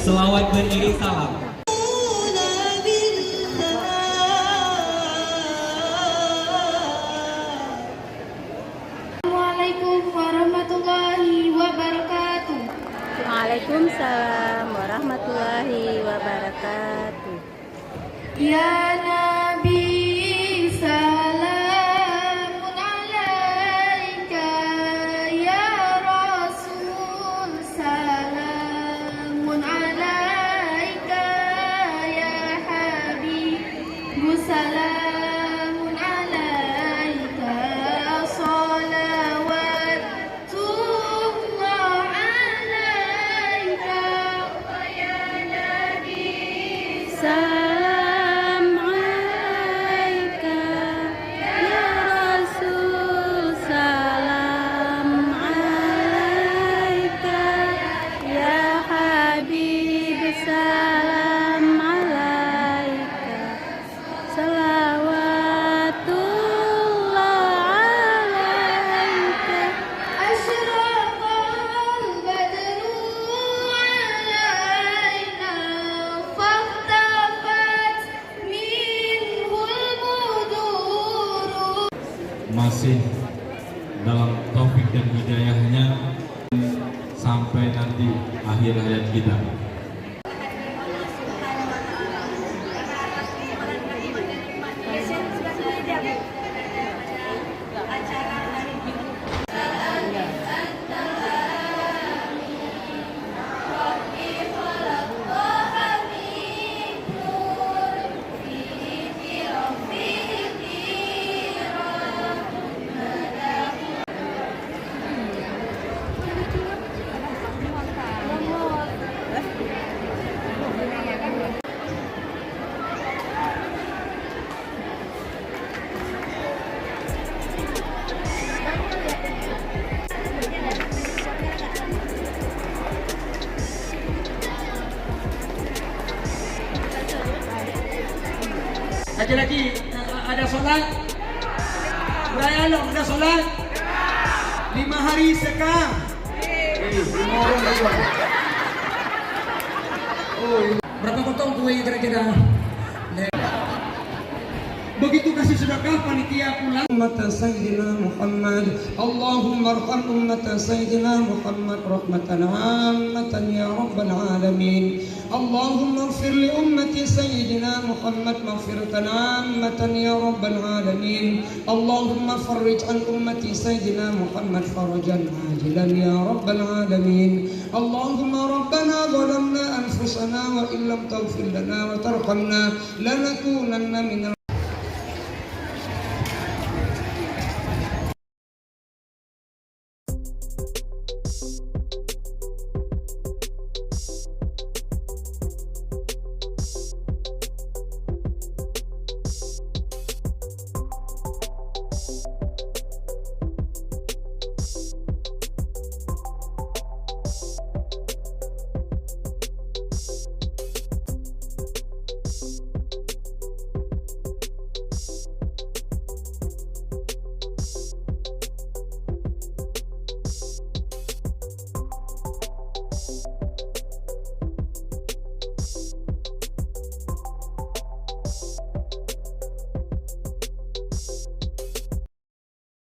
Selawat beriring salam. Assalamualaikum warahmatullahi wabarakatuh. Waalaikumsalam warahmatullahi wabarakatuh. Ya Nabi salamun alaika, ya Rasul salamun alaika, ya Habib salamun alaika, salawatullah alaika, ya Nabi Salam alaika ya Rasul, salam alaika ya Habib, salam alaika, salawatullah alaika. Asyraqal badru alaina, fahtafat minhul budur. Masih dalam taufik dan hidayahnya sampai nanti akhir hayat kita. Laki-laki ada sholat? Budaya lo ada sholat? 5 hari sekang. 5 orang lagi. Berapa potong kue kira-kira? Begitu kasih sedekah panitia pulang. Ummata Sayyidina Muhammad, Allahumma arham ummata Sayyidina Muhammad rahmatan ammatan ya Rabbal Alamin. Allahumma ighfir li ummati Sayyidina Muhammad maghfiratan ammatan ya Rabbal Alamin. Allahumma farrij an ummati Sayyidina Muhammad farajan ajilan ya Rabbal Alamin. Allahumma rabbana zalamna anfusana wa illam taghfir lana wa tarhamna lanakunanna minal